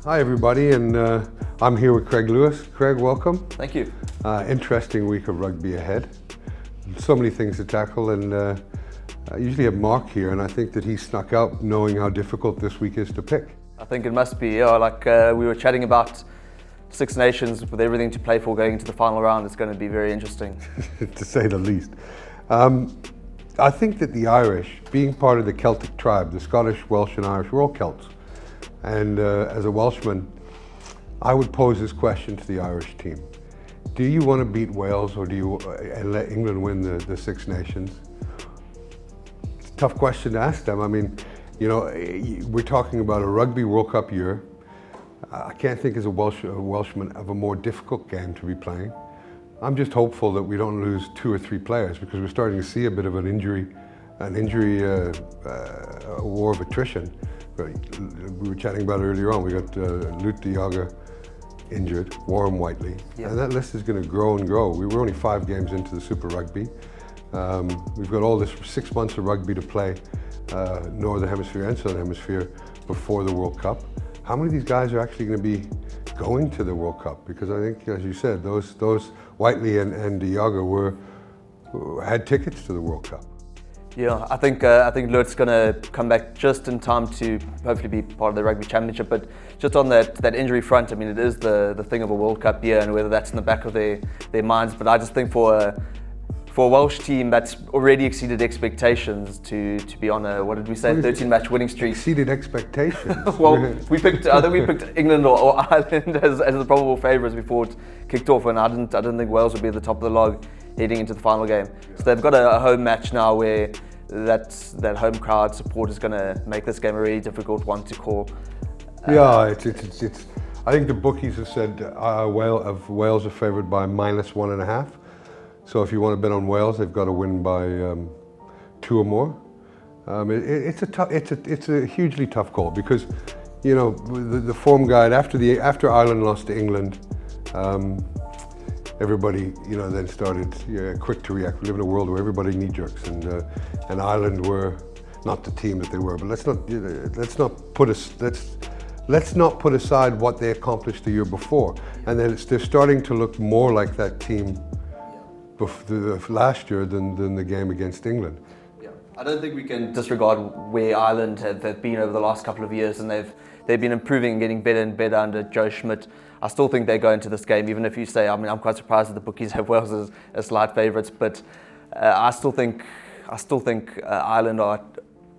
Hi everybody, and I'm here with Craig Lewis. Craig, welcome. Thank you. Interesting week of rugby ahead. So many things to tackle, and I usually have Mark here, and I think that he snuck out knowing how difficult this week is to pick. I think it must be, like we were chatting about Six Nations with everything to play for going into the final round. It's going to be very interesting. To say the least. I think that the Irish, being part of the Celtic tribe, the Scottish, Welsh and Irish, we're all Celts. And as a Welshman, I would pose this question to the Irish team. Do you want to beat Wales, or do you and let England win the Six Nations? It's a tough question to ask them. I mean, you know, we're talking about a Rugby World Cup year. I can't think as a Welshman of a more difficult game to be playing. I'm just hopeful that we don't lose 2 or 3 players, because we're starting to see a bit of an injury war of attrition. We were chatting about it earlier on. We got Luke de Jager injured, Warren Whiteley, and that list is going to grow and grow. We were only 5 games into the Super Rugby. We've got all this 6 months of rugby to play, Northern Hemisphere and Southern Hemisphere, before the World Cup. How many of these guys are actually going to be going to the World Cup? Because I think, as you said, those Whiteley and de Jager had tickets to the World Cup. Yeah, I think Lut's going to come back just in time to hopefully be part of the Rugby Championship. But just on that injury front, I mean, it is the thing of a World Cup year, and whether that's in the back of their minds. But I just think for a Welsh team that's already exceeded expectations to be on a, what did we say, 13-match winning streak. Exceeded expectations. Well, I think we picked England or Ireland as the probable favourites before it kicked off, and I didn't think Wales would be at the top of the log heading into the final game. So they've got a home match now where that home crowd support is going to make this game a really difficult one to call. Yeah, it's. I think the bookies have said Wales are favoured by -1.5. So if you want to bet on Wales, they've got to win by 2 or more. It's a hugely tough call, because, you know, the form guide after Ireland lost to England, everybody, you know, then started quick to react. We live in a world where everybody knee jerks, and Ireland were not the team that they were. But let's not put aside what they accomplished the year before, and then they're starting to look more like that team last year than the game against England. Yeah, I don't think we can disregard where Ireland have been over the last couple of years, and they've been improving and getting better and better under Joe Schmidt. I still think they go into this game, even if you say, I mean, I'm quite surprised that the bookies have Wales as slight favourites, but I still think Ireland are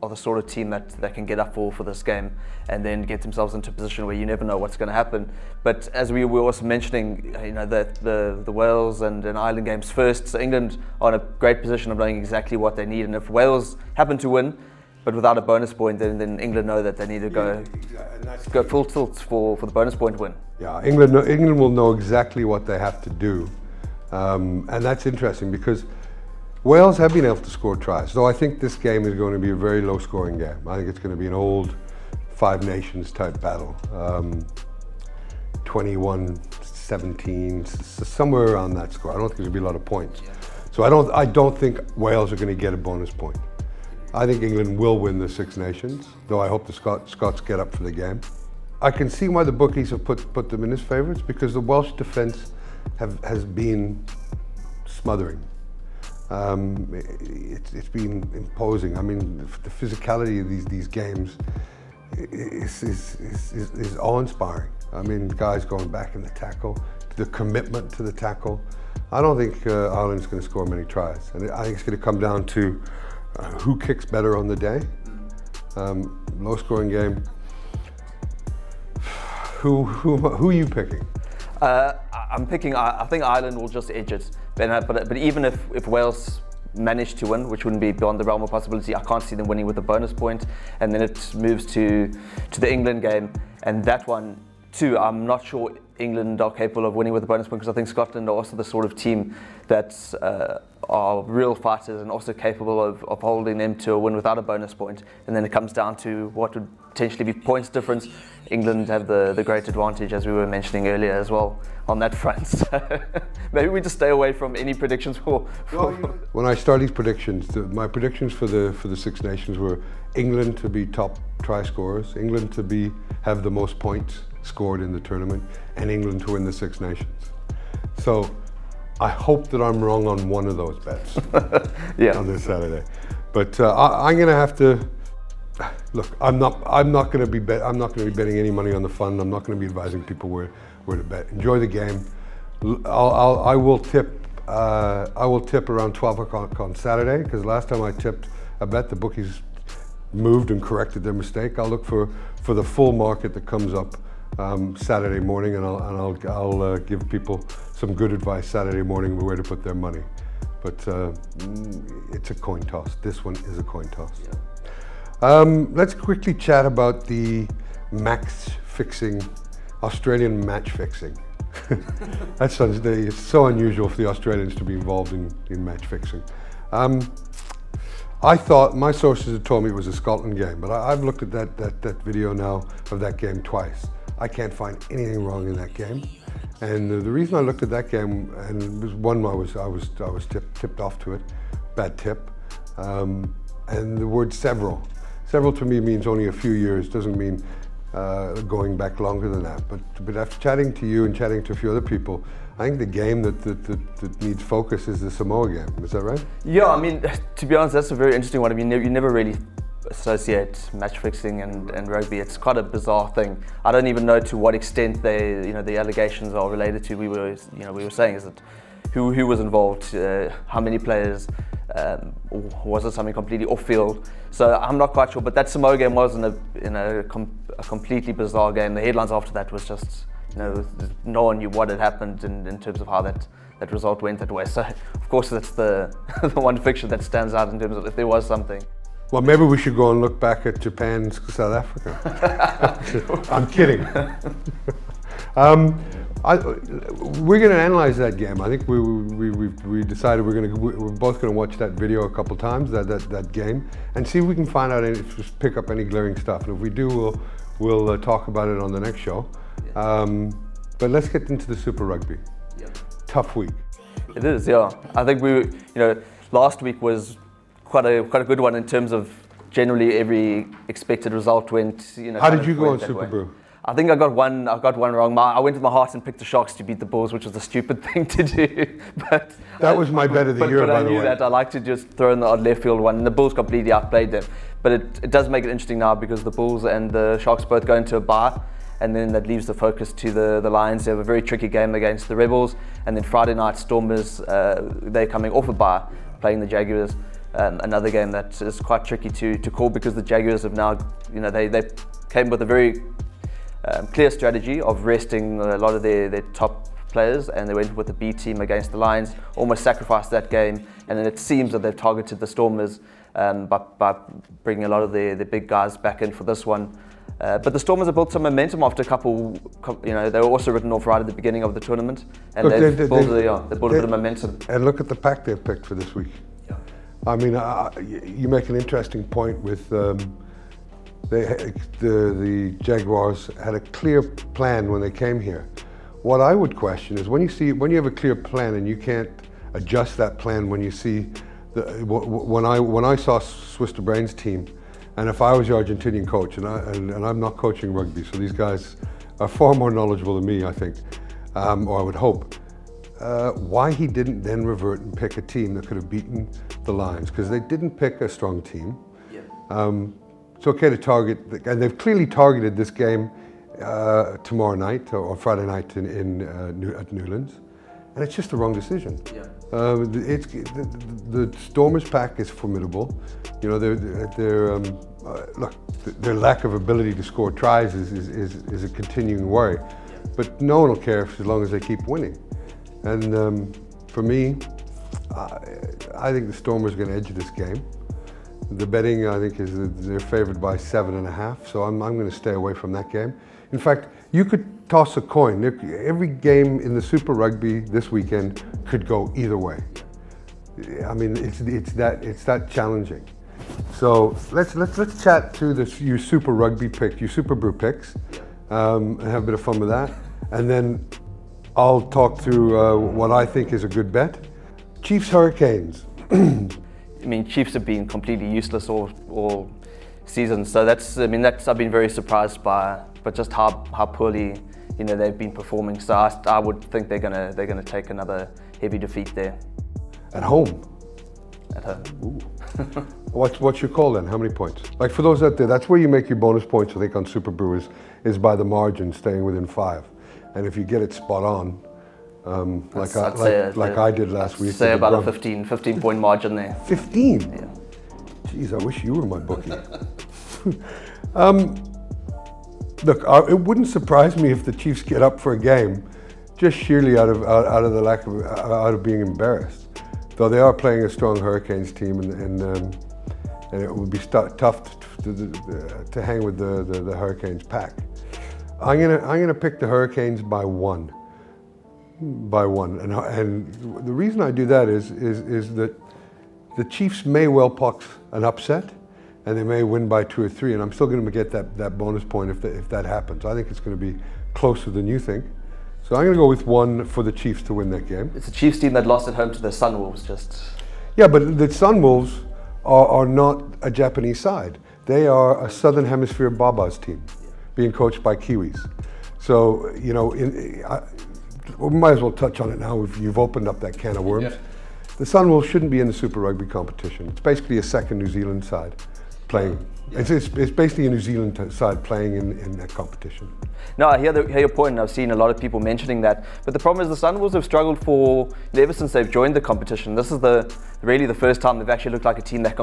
the sort of team that can get up for this game and then get themselves into a position where you never know what's going to happen. But as we were also mentioning, you know, the Wales and Ireland games first, so England are in a great position of knowing exactly what they need, and if Wales happen to win, but without a bonus point, then England know that they need to go full tilt for the bonus point win. Yeah, England will know exactly what they have to do, and that's interesting, because Wales have been able to score tries, though I think this game is going to be a very low-scoring game. I think it's going to be an old 5 Nations type battle, 21-17, somewhere around that score. I don't think there's going to be a lot of points. So I don't think Wales are going to get a bonus point. I think England will win the Six Nations, though I hope the Scots get up for the game. I can see why the bookies have put them in as favourites, because the Welsh defence has been smothering. It's been imposing. I mean, the physicality of these games is awe-inspiring. I mean, guys going back in the tackle, the commitment to the tackle. I don't think Ireland's going to score many tries, and I think it's going to come down to who kicks better on the day. Low-scoring game. Who are you picking? I'm picking. I think Ireland will just edge it. But even if Wales manage to win, which wouldn't be beyond the realm of possibility, I can't see them winning with a bonus point. And then it moves to the England game, and that one too, I'm not sure England are capable of winning with a bonus point, because I think Scotland are also the sort of team that are real fighters and also capable of holding them to a win without a bonus point. And then it comes down to what would potentially be points difference. England have the great advantage, as we were mentioning earlier as well, on that front. So maybe we just stay away from any predictions for When I start these predictions, my predictions for the Six Nations were England to be top try scorers, England to have the most points, scored in the tournament, and England to win the Six Nations. So I hope that I'm wrong on one of those bets on this Saturday. But I'm going to have to look. I'm not going to be betting any money on the fund. I'm not going to be advising people where to bet. Enjoy the game. I will tip around 12 o'clock on Saturday, because last time I tipped a bet, the bookies moved and corrected their mistake. I'll look for the full market that comes up Saturday morning, and I'll give people some good advice Saturday morning where to put their money. But it's a coin toss. This one is a coin toss. Yeah. Let's quickly chat about the Australian match fixing. It's so unusual for the Australians to be involved in match fixing. I thought, my sources had told me it was a Scotland game, but I've looked at that video now of that game twice. I can't find anything wrong in that game. And the reason I looked at that game, and it was one I was tipped off to it, bad tip, and the word several. Several to me means only a few years, doesn't mean going back longer than that. But after chatting to you and chatting to a few other people, I think the game that needs focus is the Samoa game. Is that right? Yeah, I mean, to be honest, that's a very interesting one. I mean, you never really associate match fixing and rugby. It's quite a bizarre thing. I don't even know to what extent the allegations are related to. We were saying is that who was involved, how many players, or was it something completely off field? So I'm not quite sure. But that Samoa game was in a completely bizarre game. The headlines after that was just, no one knew what had happened in terms of how that result went that way. So of course that's the one fixture that stands out in terms of if there was something. Well, maybe we should go and look back at Japan, South Africa. I'm kidding. We're going to analyze that game. I think we decided we're both going to watch that video a couple times, that game, and see if we can find out pick up any glaring stuff. And if we do, we'll talk about it on the next show. But let's get into the Super Rugby. Yeah. Tough week. It is, yeah. I think last week was quite a good one in terms of generally every expected result went. How did you go on Super Brew? I think I got one wrong. I went with my heart and picked the Sharks to beat the Bulls, which was a stupid thing to do. But that was my bet of the year, by the way. But I knew that I like to just throw in the odd left field one, and the Bulls completely outplayed them. But it does make it interesting now, because the Bulls and the Sharks both go into a bye, and then that leaves the focus to the Lions. They have a very tricky game against the Rebels, and then Friday night Stormers, they're coming off a bye, playing the Jaguars. Another game that is quite tricky to call, because the Jaguars have now, they came with a very clear strategy of resting a lot of their top players, and they went with the B team against the Lions, almost sacrificed that game, and then it seems that they've targeted the Stormers by bringing a lot of their big guys back in for this one. But the Stormers have built some momentum after a couple, they were also written off right at the beginning of the tournament, and they've built a bit of momentum. And look at the pack they've picked for this week. Yeah. I mean, you make an interesting point with the Jaguars had a clear plan when they came here. What I would question is when you have a clear plan and you can't adjust that plan when you see when I saw Swiss to Brain's team, and if I was your Argentinian coach, and I'm not coaching rugby, so these guys are far more knowledgeable than me, I think, or I would hope. Why he didn't then revert and pick a team that could have beaten the Lions, because they didn't pick a strong team. Yeah. It's okay to target, and they've clearly targeted this game tomorrow night or Friday night at Newlands, and it's just the wrong decision. Yeah. The Stormers pack is formidable. Their lack of ability to score tries is a continuing worry, yeah. But no one will care as long as they keep winning. And for me, I think the Stormers are going to edge this game. The betting, I think, is that they're favoured by 7.5, so I'm going to stay away from that game. In fact, you could toss a coin. Every game in the Super Rugby this weekend could go either way. I mean, it's that challenging. So let's chat through your Super Rugby picks, your Super Brew picks, and have a bit of fun with that. And then I'll talk through what I think is a good bet. Chiefs Hurricanes. I mean, Chiefs have been completely useless all season. So I've been very surprised by just how poorly they've been performing. So I would think they're gonna take another heavy defeat there. At home. At home. Ooh. What's your call then? How many points? Like for those out there, that's where you make your bonus points. I think on Super Brew is by the margin, staying within 5. And if you get it spot on, like I did last week. Say about a 15 point margin there. 15? Yeah. Jeez, I wish you were my bookie. Look, it wouldn't surprise me if the Chiefs get up for a game, just sheerly out of being embarrassed. Though they are playing a strong Hurricanes team, and it would be tough to hang with the Hurricanes pack. I'm gonna pick the Hurricanes by one. And the reason I do that is that the Chiefs may well puck an upset, and they may win by 2 or 3, and I'm still going to get that bonus point if that happens. I think it's going to be closer than you think. So I'm going to go with 1 for the Chiefs to win that game. It's a Chiefs team that lost at home to the Sunwolves. Yeah, but the Sunwolves are not a Japanese side. They are a Southern Hemisphere Babas team, being coached by Kiwis. So we might as well touch on it now. You've opened up that can of worms. Yeah. The Sunwolves shouldn't be in the Super Rugby competition. It's basically a second New Zealand side playing. Yeah. It's basically a New Zealand side playing in that competition. No, I hear your point, and I've seen a lot of people mentioning that. But the problem is the Sunwolves have struggled ever since they've joined the competition. This is really the first time they've actually looked like a team that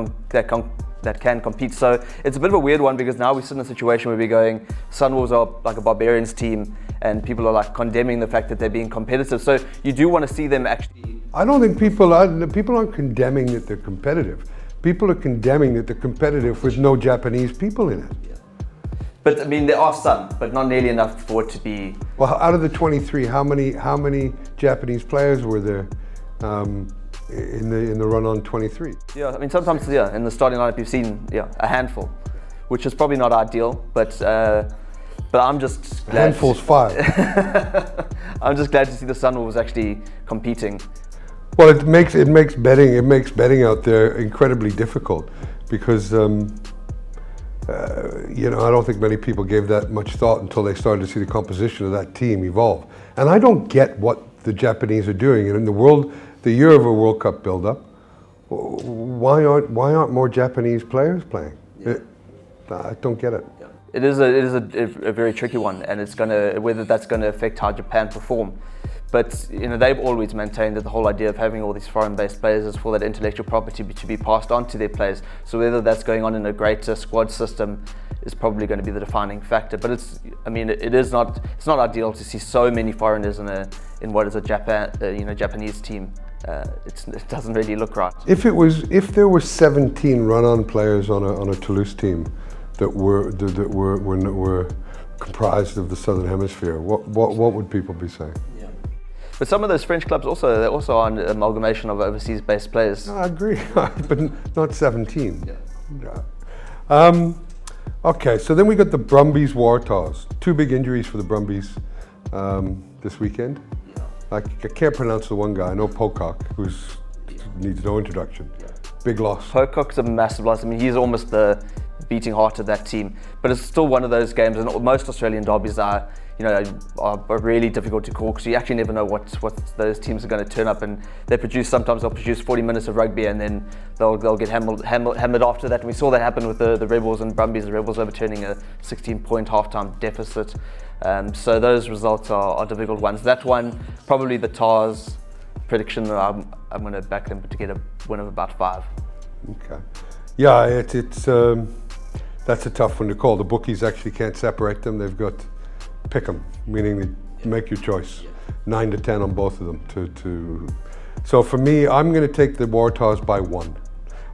can compete. So it's a bit of a weird one, because now we sit in a situation where we're going, Sunwolves are like a Barbarians team, and people are like condemning the fact that they're being competitive. So you do want to see them actually. I don't think people aren't condemning that they're competitive. People are condemning that they're competitive with no Japanese people in it. Yeah. But I mean, there are some, but not nearly enough for it to be. Well, out of the 23, how many Japanese players were there in the run on 23? Yeah, I mean, sometimes in the starting lineup you've seen a handful, which is probably not ideal, but I'm just glad. Handful's 5. I'm just glad to see the Sunwolves actually competing. Well, it makes betting out there incredibly difficult, because I don't think many people gave that much thought until they started to see the composition of that team evolve. And I don't get what the Japanese are doing. And in the year of a World Cup build-up, why aren't more Japanese players playing? Yeah. I don't get it. Yeah. It is a very tricky one, and it's whether that's going to affect how Japan perform. But they've always maintained that the whole idea of having all these foreign-based players is for that intellectual property to be passed on to their players. So whether that's going on in a greater squad system is probably going to be the defining factor. But it's not ideal to see so many foreigners in what is a Japanese team. It doesn't really look right. If there were 17 run-on players on a Toulouse team that were comprised of the Southern Hemisphere, what would people be saying? But some of those French clubs they're also an amalgamation of overseas-based players. No, I agree, but not 17. Yeah. Okay, so then we got the Brumbies Waratahs. 2 big injuries for the Brumbies this weekend. Yeah. I can't pronounce the one guy. I know Pocock, who needs no introduction. Yeah. Big loss. Pocock's a massive loss. I mean, he's almost the beating heart of that team. But it's still one of those games, and most Australian derbies are really difficult to call, because you actually never know what those teams are going to turn up, and sometimes they'll produce 40 minutes of rugby, and then they'll get hammered after that. And we saw that happen with the Rebels and Brumbies. The Rebels overturning a 16-point halftime deficit. So those results are difficult ones. That one, probably the Tars prediction, I'm going to back them to get a win of about 5. Okay. Yeah, it's that's a tough one to call. The bookies actually can't separate them. They've got pick them, meaning they make your choice. 9 to 10 on both of them. So for me, I'm going to take the Waratahs by 1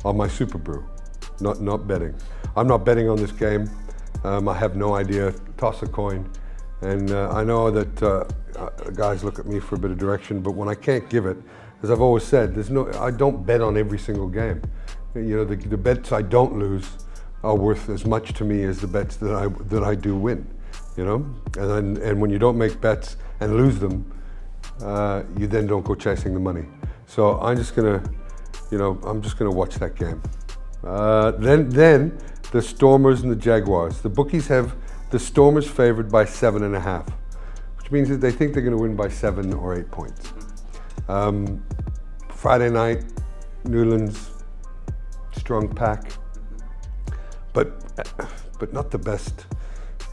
on my Super Brew. Not betting. I'm not betting on this game. I have no idea. Toss a coin. And I know that guys look at me for a bit of direction, but when I can't give it, as I've always said, I don't bet on every single game. The bets I don't lose are worth as much to me as the bets that I do win. And when you don't make bets and lose them, you then don't go chasing the money. So I'm just gonna watch that game. Then the Stormers and the Jaguars. The bookies have the Stormers favored by 7.5, which means that they think they're going to win by 7 or 8 points. Friday night, Newlands, strong pack, but not the best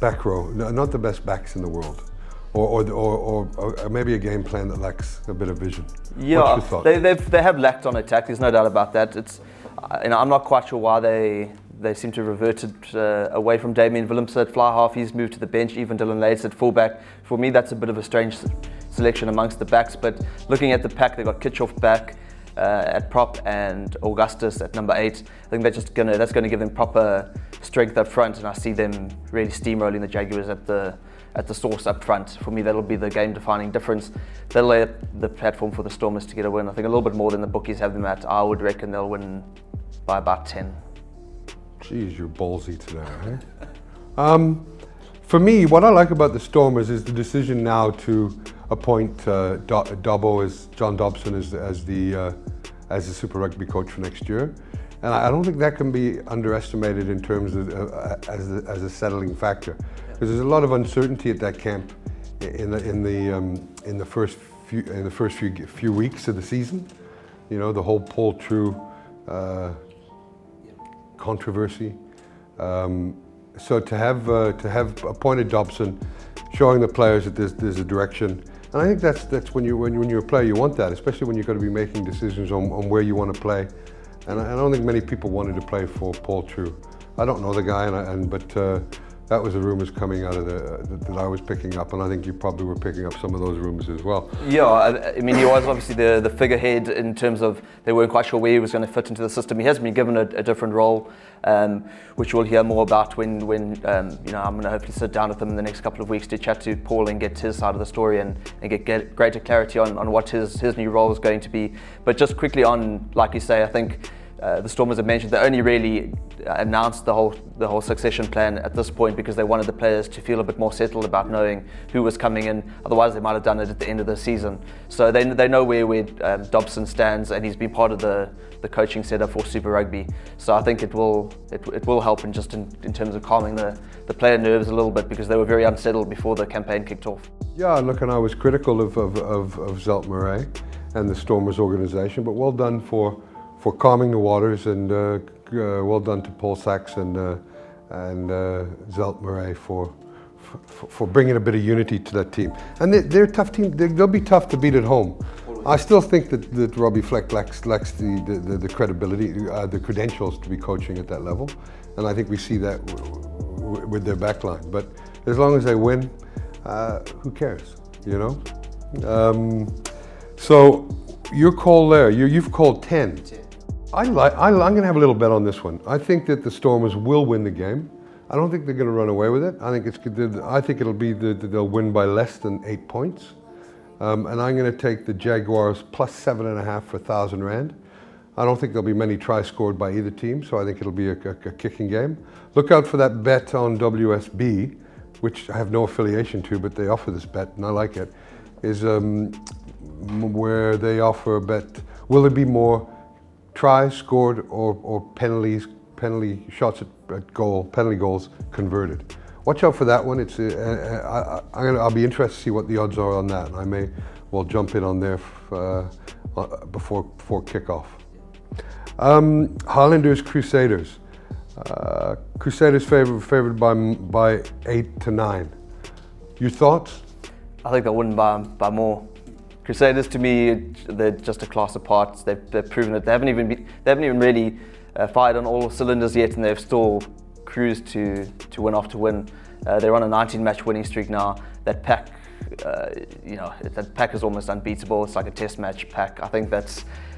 back row, not the best backs in the world. Or maybe a game plan that lacks a bit of vision. Yeah, they have lacked on attack. There's no doubt about that. It's, I'm not quite sure why they seem to have reverted away from Damien Willemse at fly half. He's moved to the bench. Even Dylan Lates at fullback. For me, that's a bit of a strange selection amongst the backs. But looking at the pack, they've got Kitchoff back at prop and Augustus at number 8. I think that's going to give them proper strength up front, and I see them really steamrolling the Jaguars at the source up front. For me, that'll be the game-defining difference. They'll lay the platform for the Stormers to get a win. I think a little bit more than the bookies have them at. I would reckon they'll win by about 10. Jeez, you're ballsy today, eh? For me, what I like about the Stormers is the decision now to appoint John Dobson as the Super Rugby coach for next year. And I don't think that can be underestimated in terms of as a settling factor, because there's a lot of uncertainty at that camp in the first few weeks of the season. You know, the whole Paul True controversy. So to have appointed Dobson, showing the players that there's a direction, and I think that's when you're a player, you want that, especially when you're going to be making decisions on where you want to play. And I don't think many people wanted to play for Paul True. I don't know the guy, but that was the rumours coming out of that I was picking up, and I think you probably were picking up some of those rumours as well. Yeah, I mean, he was obviously the figurehead in terms of they weren't quite sure where he was going to fit into the system. He has been given a different role, which we'll hear more about when you know, I'm going to hopefully sit down with him in the next couple of weeks to chat to Paul and get his side of the story and get greater clarity on what his new role is going to be. But just quickly on, like you say, I think the Stormers have mentioned they only really announced the whole succession plan at this point because they wanted the players to feel a bit more settled about knowing who was coming in. Otherwise, they might have done it at the end of the season. So they know where Dobson stands, and he's been part of the coaching setup for Super Rugby. So I think it will help in terms of calming the player nerves a little bit, because they were very unsettled before the campaign kicked off. Yeah, look, and I was critical of Zelt Murray and the Stormers organisation, but well done for calming the waters, and well done to Paul Sachs and Zelt Murray for bringing a bit of unity to that team. And they're a tough team. They'll be tough to beat at home. I still think that Robbie Fleck lacks the credibility, the credentials to be coaching at that level, and I think we see that with their backline. But as long as they win, who cares? You know. So your call there. You've called 10. I'm going to have a little bet on this one. I think that the Stormers will win the game. I don't think they're going to run away with it. I think it'll be they'll win by less than 8 points. And I'm going to take the Jaguars plus 7.5 for 1,000 Rand. I don't think there'll be many tries scored by either team, so I think it'll be a kicking game. Look out for that bet on WSB, which I have no affiliation to, but they offer this bet, and I like it. Is where they offer a bet: will there be more tries scored or penalty shots at goal, penalty goals converted? Watch out for that one. It's I'll be interested to see what the odds are on that, and I may well jump in on there before kickoff. Highlanders Crusaders. Crusaders favored by 8 to 9. Your thoughts? I think they'll win by more. Crusaders, to me, they're just a class apart. They've proven it. They haven't even really fired on all cylinders yet, and they've still cruised to win after win. They're on a 19-match winning streak now. That pack, that pack is almost unbeatable. It's like a test match pack. I think they'll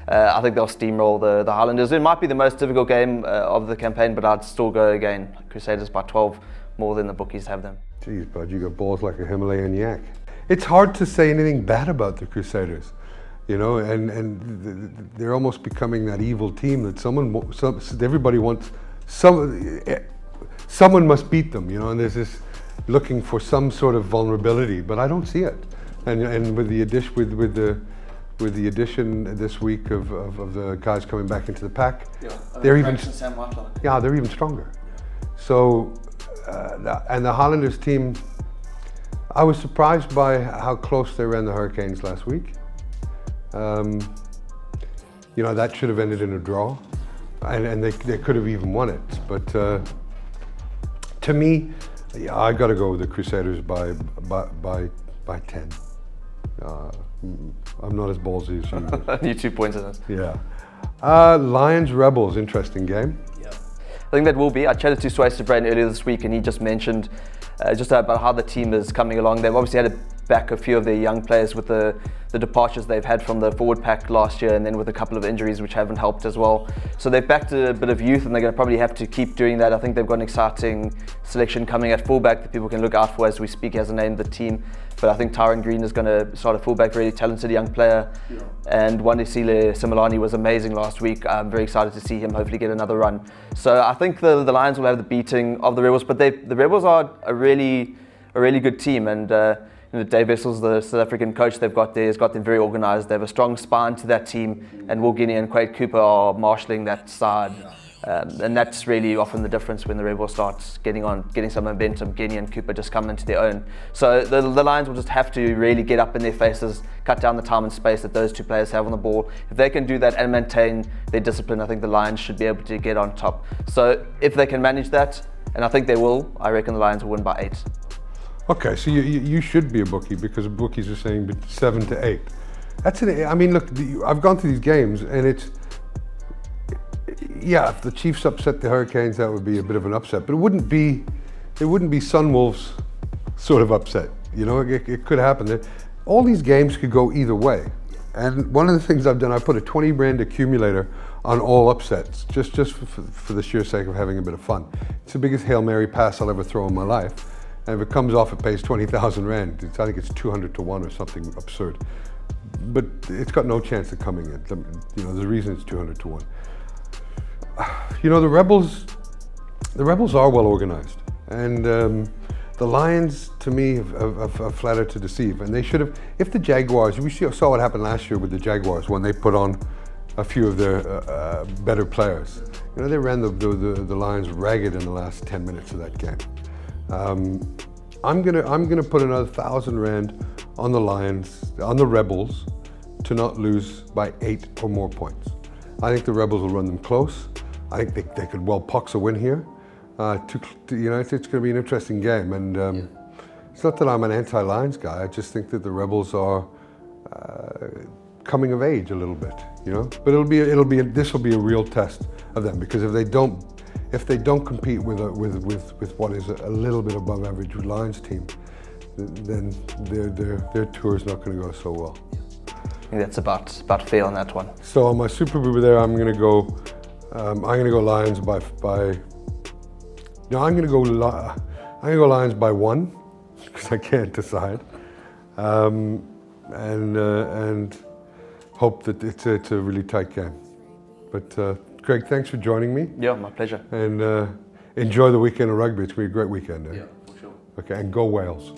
steamroll the Highlanders. It might be the most difficult game of the campaign, but I'd still go again. Crusaders by 12, more than the bookies have them. Jeez, bud, you got balls like a Himalayan yak. It's hard to say anything bad about the Crusaders, you know, and they're almost becoming that evil team that everybody wants. Someone must beat them, you know, and there's this looking for some sort of vulnerability, but I don't see it. And with the addition this week of the guys coming back into the pack, they're even stronger. So, and the Highlanders team, I was surprised by how close they ran the Hurricanes last week. You know, that should have ended in a draw, and they could have even won it. But to me, yeah, I got to go with the Crusaders by 10. I'm not as ballsy as you. Need 2 points in it. Yeah. Lions Rebels, interesting game. Yeah. I think that will be. I chatted to Swayze Brain earlier this week, and he just mentioned just about how the team is coming along. They've obviously had to back a few of their young players with the departures they've had from the forward pack last year, and then with a couple of injuries which haven't helped as well. So they've backed a bit of youth, and they're going to probably have to keep doing that. I think they've got an exciting selection coming at fullback that people can look out for as we speak. He hasn't named the team, but I think Tyron Green is going to start a fullback, really talented young player. Yeah. And Wandisile Similani was amazing last week. I'm very excited to see him hopefully get another run. So I think the Lions will have the beating of the Rebels, but the Rebels are a really good team, and you know, Dave Wessels, the South African coach they've got there, has got them very organised. They have a strong spine to that team, and Will Guinea and Quade Cooper are marshalling that side. And that's really often the difference when the Rebels start getting some momentum. Guinea and Cooper just come into their own. So the Lions will just have to really get up in their faces, cut down the time and space that those two players have on the ball. If they can do that and maintain their discipline, I think the Lions should be able to get on top. So if they can manage that, and I think they will, I reckon the Lions will win by 8. Okay, so you should be a bookie, because bookies are saying 7 to 8. That's it. I mean, look, I've gone through these games, and it's, yeah, if the Chiefs upset the Hurricanes, that would be a bit of an upset, but it wouldn't be Sunwolves sort of upset. You know, it could happen. All these games could go either way. And one of the things I've done, I put a 20 Rand accumulator on all upsets, just for the sheer sake of having a bit of fun. It's the biggest Hail Mary pass I'll ever throw in my life. And if it comes off, it pays 20,000 Rand. I think it's 200 to 1 or something absurd. But it's got no chance of coming in. You know, the reason it's 200 to 1. You know, the Rebels are well organized. And the Lions, to me, have flattered to deceive. And they should have, if the Jaguars, we saw what happened last year with the Jaguars when they put on a few of their better players. You know, they ran the Lions ragged in the last 10 minutes of that game. I'm gonna put another 1,000 Rand on the Lions, on the Rebels, to not lose by 8 or more points. I think the Rebels will run them close. I think they could well pox a win here. You know, it's going to be an interesting game, and it's not that I'm an anti-Lions guy. I just think that the Rebels are coming of age a little bit. You know, but this will be a real test of them, because if they don't compete with what is a little bit above average Lions team, then their tour is not going to go so well. I think that's about fair on that one. So on my Super Boober there, I'm going to go Lions by. No, I'm going to go Lions by 1, because I can't decide, and hope that it's a really tight game. But Craig, thanks for joining me. Yeah, my pleasure. And enjoy the weekend of rugby. It's going to be a great weekend. Eh? Yeah, for sure. Okay, and go Wales.